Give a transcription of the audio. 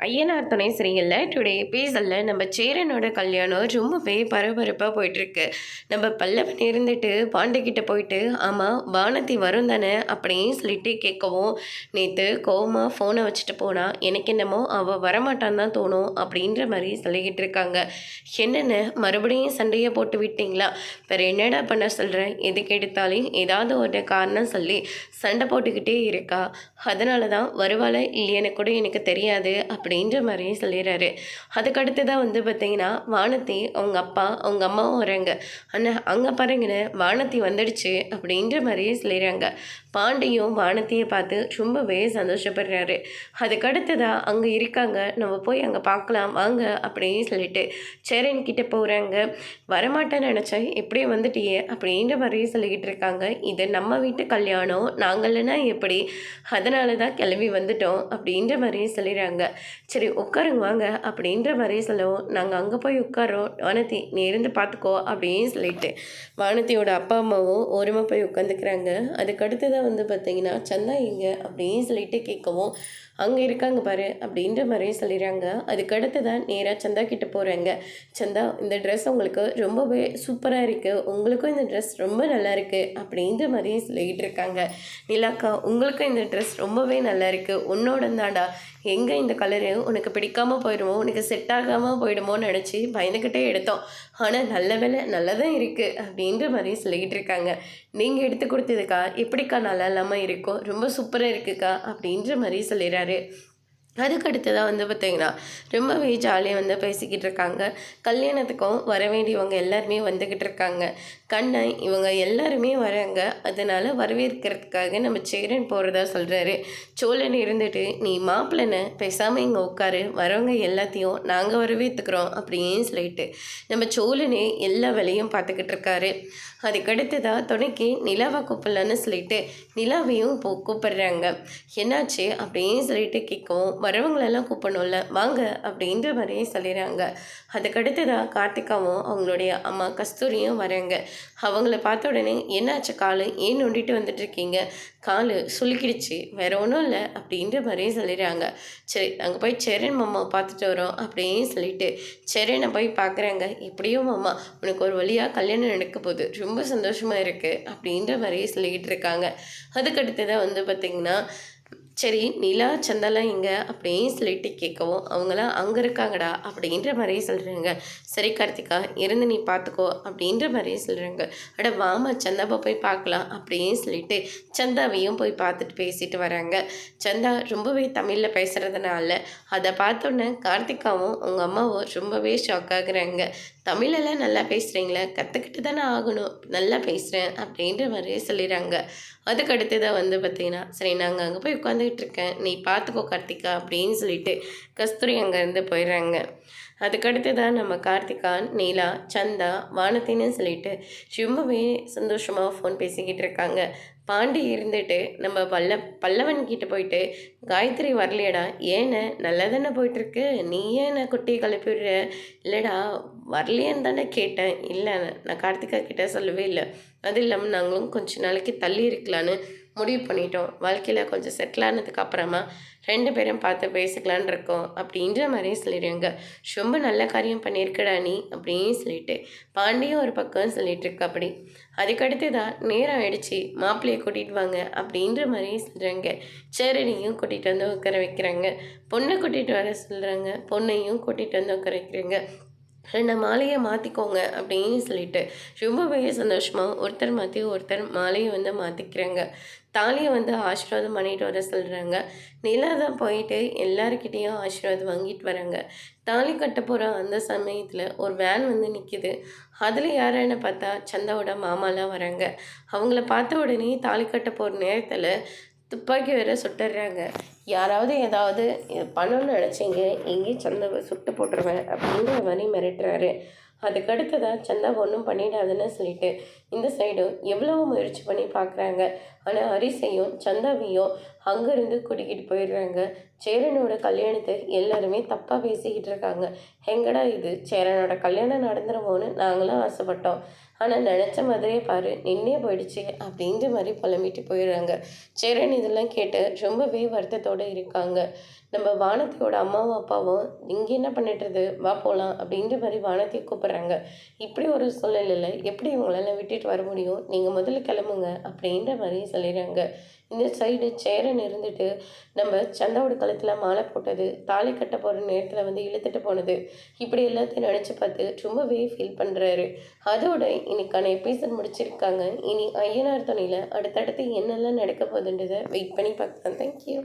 ஐயனார் துணை சரியில்லை டுடே எபிசோடில் நம்ம சேரனோட கல்யாணம் ரொம்பவே பரபரப்பாக போயிட்டுருக்கு. நம்ம பல்லவன் இருந்துட்டு பாண்டிக்கிட்ட போயிட்டு ஆமாம் வானதி வரும் தானே அப்படின்னு சொல்லிட்டு கேட்கவும், நேற்று கோவமாக ஃபோனை வச்சுட்டு போனால் எனக்கு என்னமோ அவள் வரமாட்டான்னு தான் தோணும் அப்படின்ற மாதிரி சொல்லிக்கிட்டு இருக்காங்க. என்னென்ன மறுபடியும் சண்டையை போட்டு விட்டீங்களா? வேறு என்னடா பண்ண சொல்கிறேன்? எதுக்கு எடுத்தாலும் ஏதாவது ஒரு காரணம் சொல்லி சண்டை போட்டுக்கிட்டே இருக்கா. அதனால தான் வருவாளை இல்லையன்னு கூட எனக்கு தெரியாது அப்படின்ற மாதிரி சொல்லிடுறாரு. அதுக்கடுத்து தான் வந்து பார்த்தீங்கன்னா வானதி அவங்க அப்பா அவங்க அம்மாவும் வராங்க. ஆனால் அங்கே பாருங்கன்னு வானதி வந்துடுச்சு அப்படின்ற மாதிரியே சொல்லிடுறாங்க. பாண்டியும் வானதியை பார்த்து ரொம்பவே சந்தோஷப்படுறாரு. அதுக்கடுத்து தான் அங்கே இருக்காங்க, நம்ம போய் அங்கே பார்க்கலாம் வாங்க அப்படின்னு சொல்லிட்டு சேரன் கிட்ட போகிறாங்க. வரமாட்டேன்னு நினச்சேன் எப்படியே வந்துட்டியே அப்படின்ற மாதிரியே சொல்லிக்கிட்டு இருக்காங்க. இது நம்ம வீட்டு கல்யாணம், நாங்கள்னா எப்படி, அதனால தான் கிளம்பி வந்துட்டோம் அப்படின்ற மாதிரியே சொல்லிடுறாங்க. சரி உட்காருங்க வாங்க அப்படின்ற மாதிரி சொல்லவும், நாங்கள் அங்கே போய் உட்காரோம், வானதி நீ இருந்து பார்த்துக்கோ அப்படின்னு சொல்லிட்டு வானதியோட அப்பா அம்மாவும் ஓரமாக போய் உட்காந்துக்கிறாங்க. அதுக்கடுத்து தான் வந்து பார்த்தீங்கன்னா சந்தா எங்க அப்படின்னு சொல்லிட்டு கேட்கவும், அங்கே இருக்காங்க பாரு அப்படின்ற மாதிரியே சொல்லிடுறாங்க. அதுக்கடுத்து தான் நேராக சந்தா கிட்ட போகிறாங்க. சந்தா இந்த ட்ரெஸ் உங்களுக்கு ரொம்பவே சூப்பராக இருக்குது, உங்களுக்கும் இந்த ட்ரெஸ் ரொம்ப நல்லா இருக்குது அப்படின்ற மாதிரியே சொல்லிக்கிட்டு இருக்காங்க. நிலாக்கா உங்களுக்கும் இந்த ட்ரெஸ் ரொம்பவே நல்லா இருக்குது, உன்னோட தாண்டா, எங்கே இந்த கலரு உனக்கு பிடிக்காமல் போயிடுமோ, உனக்கு செட் ஆகாமல் போயிடுமோன்னு நினச்சி பயந்துக்கிட்டே எடுத்தோம், ஆனால் நல்ல வேலை நல்லா தான் இருக்குது அப்படின்ற மாதிரி சொல்லிக்கிட்டு இருக்காங்க. நீங்கள் எடுத்து கொடுத்ததுக்கா எப்படிக்கா நல்லா இல்லாமல் இருக்கும், ரொம்ப சூப்பராக இருக்குக்கா அப்படின்ற மாதிரி சொல்லிடுறாரு. அதுக்கடுத்ததாக வந்து பார்த்திங்கன்னா ரொம்பவே ஜாலியாக வந்து பேசிக்கிட்டு இருக்காங்க. கல்யாணத்துக்கும் வர வேண்டியவங்க எல்லாருமே வந்துக்கிட்டு இருக்காங்க. கண்ணன் இவங்க எல்லாருமே வராங்க. அதனால் வரவேற்கிறதுக்காக நம்ம சேரன் போகிறதா சொல்கிறாரு. சோழன் இருந்துட்டு நீ மாப்பிள்ளனை பேசாமல் இங்கே உட்காரு, வரவங்க எல்லாத்தையும் நாங்கள் வரவேற்றுக்கிறோம் அப்படின்னு சொல்லிட்டு நம்ம சோழனே எல்லா வேலையும் பார்த்துக்கிட்டு இருக்காரு. அதுக்கடுத்ததாக துணைக்கு நிலாவை கூப்பிடலான்னு சொல்லிட்டு நிலாவையும் கூப்பிடுறாங்க. என்னாச்சு அப்படின்னு சொல்லிட்டு கேட்கவும், வரவங்களெல்லாம் கூப்பிடணும்ல வாங்க அப்படின்ற மாதிரியே சொல்லிடுறாங்க. அதுக்கடுத்ததாக கார்த்திகாவும் அவங்களுடைய அம்மா கஸ்தூரியும் வராங்க. அவங்கள பார்த்த உடனே என்னாச்சு காலு, ஏன் நொண்டிட்டு வந்துட்டுருக்கீங்க, காலு சுலுக்கிடுச்சு வேற ஒன்றும் இல்லை அப்படின்ற மாதிரியே சொல்லிடுறாங்க. சரி நாங்கள் போய் சேரன் மாமாவை பார்த்துட்டு வரோம் அப்படின்னு சொல்லிட்டு சேரனை போய் பார்க்குறாங்க. எப்படியும் மாமா உனக்கு ஒரு வழியாக கல்யாணம் நடக்க போகுது, ரொம்ப சந்தோஷமாக இருக்குது அப்படின்ற மாதிரியே சொல்லிக்கிட்டு இருக்காங்க. அதுக்கடுத்து தான் வந்து பார்த்திங்கன்னா சரி நிலா சந்தாலாம் எங்கே அப்படின்னு சொல்லிட்டு கேட்கவும், அவங்களாம் அங்கே இருக்காங்கடா அப்படின்ற மாதிரியே சொல்கிறாங்க. சரி கார்த்திகா இருந்து நீ பார்த்துக்கோ அப்படின்ற மாதிரியே சொல்கிறாங்க. அட வாமா சந்தாவை போய் பார்க்கலாம் அப்படின்னு சொல்லிட்டு சந்தாவையும் போய் பார்த்துட்டு பேசிட்டு வராங்க. சந்தா ரொம்பவே தமிழில் பேசுகிறதுனால அதை பார்த்தோன்னே கார்த்திகாவும் அவங்க அம்மாவும் ரொம்பவே ஷாக் ஆகுறாங்க. தமிழெல்லாம் நல்லா பேசுகிறீங்களே, கற்றுக்கிட்டு தானே ஆகணும், நல்லா பேசுகிறேன் அப்படின்ற மாதிரியே சொல்லிடுறாங்க. அதுக்கடுத்து தான் வந்து பார்த்திங்கன்னா சரி நாங்கள் அங்கே போய் உட்காந்துக்கிட்டு இருக்கேன், நீ பார்த்துக்கோ கார்த்திகா அப்படின்னு சொல்லிட்டு கஸ்தூரி அங்கேருந்து போயிடுறாங்க. அதுக்கடுத்து தான் நம்ம கார்த்திகா நீலா சந்தா வானத்தின்னு சொல்லிட்டு ரொம்பவே சந்தோஷமாக ஃபோன் பேசிக்கிட்டு இருக்காங்க. பாண்டி இருந்துட்டு நம்ம பல்லவன் கிட்ட போயிட்டு காயத்ரி வரலையடா, ஏன்னு நல்லா தானே போயிட்டுருக்கு, நீ ஏன் குட்டியை கிளப்பிடுற, இல்லைடா வரலையேன்னு தானே கேட்டேன், இல்லை நான் கார்த்திகா கிட்டே சொல்லவே இல்லை, அது இல்லாமல் நாங்களும் கொஞ்ச நாளைக்கு தள்ளி இருக்கலான்னு முடிவு பண்ணிட்டோம், வாழ்க்கையில் கொஞ்சம் செட்டில் ஆனதுக்கு அப்புறமா 2 பேரும் பார்த்து பேசிக்கலான் இருக்கோம் அப்படின்ற மாதிரியே சொல்லிடுவாங்க. ரொம்ப நல்ல காரியம் பண்ணியிருக்கடா நீ அப்படின்னு சொல்லிட்டு பாண்டியும் ஒரு பக்கம் சொல்லிட்டு இருக்கா. அப்படி அதுக்கடுத்து தான் நேரம் ஆயிடுச்சு, மாப்பிள்ளையை கூட்டிகிட்டு வாங்க அப்படின்ற மாதிரியே சொல்கிறாங்க. சேரனையும் கூட்டிகிட்டு வந்து உட்கார வைக்கிறாங்க. பொண்ணை கூட்டிகிட்டு வர சொல்கிறாங்க, பொண்ணையும் கூட்டிகிட்டு வந்து உட்கார வைக்கிறாங்க. 2 மாலையை மாற்றிக்கோங்க அப்படின்னு சொல்லிட்டு ரொம்பவே சந்தோஷமாக ஒருத்தர் மாற்றி ஒருத்தர் மாலையை வந்து மாற்றிக்கிறாங்க. தாலியை வந்து ஆசீர்வாதம் பண்ணிட்டு வர சொல்கிறாங்க. நிலா தான் போயிட்டு எல்லாருக்கிட்டேயும் ஆசீர்வாதம் வாங்கிட்டு வராங்க. தாலி கட்ட போகிற அந்த சமயத்தில் ஒரு வேன் வந்து நிற்கிது. அதில் யாருன்னு பார்த்தா சந்தாவோட மாமாலாம் வராங்க. அவங்கள பார்த்த உடனே தாலி கட்ட போகிற நேரத்தில் துப்பாக்கி வேற சுட்டுறாங்க. யாராவது ஏதாவது பண்ணணும்னு நினச்சிங்க எங்கேயும் சந்தாவை சுட்டு போட்டுருவேன் அப்படிங்கிற மாதிரி மிரட்டுறாரு. அதுக்கடுத்ததாக சந்தா ஒன்றும் பண்ணிடாதுன்னு சொல்லிட்டு இந்த சைடும் எவ்வளவோ முயற்சி பண்ணி பார்க்குறாங்க. ஆனால் ஹரிசையும் சந்தாவையும் அங்கேருந்து கூட்டிக்கிட்டு போயிடுறாங்க. சேரனோட கல்யாணத்தை எல்லாருமே தப்பாக பேசிக்கிட்டு இருக்காங்க. எங்கடா இது, சேரனோட கல்யாணம் நடந்துருமோன்னு நாங்களும் ஆசைப்பட்டோம், ஆனால் நினச்ச மாதிரியே பாரு நின்னே போயிடுச்சு அப்படின்ற மாதிரி புலம்பிட்டு போயிடுறாங்க. சேரன் இதெல்லாம் கேட்டு ரொம்பவே வருத்தத்தோடு இருக்காங்க. நம்ம வானதியோட அம்மாவும் அப்பாவும் இங்கே என்ன பண்ணிட்டுருது வா போகலாம் அப்படின்ற மாதிரி வானதியை கூப்பிட்றாங்க. இப்படி ஒரு சூழ்நிலையில் எப்படி உங்களால் விட்டுட்டு வர முடியும், நீங்கள் முதல்ல கிளம்புங்க அப்படின்ற மாதிரி சொல்லிடுறாங்க. இந்த சைடு சேரன் இருந்துட்டு நம்ம சந்தாவோட கழுத்தில் மாலை போட்டது, தாலி கட்ட போகிற நேரத்தில் வந்து இழுத்துட்டு போனது, இப்படி எல்லாத்தையும் நினச்சி பார்த்து ரொம்பவே ஃபீல் பண்ணுறாரு. அதோட இன்னைக்கான எபிசோட் முடிச்சிருக்காங்க. இனி ஐயனார் துணையில் அடுத்தடுத்து என்னெல்லாம் நடக்க போகுதுன்றதை வெயிட் பண்ணி பார்க்கலாம். தேங்க்யூ.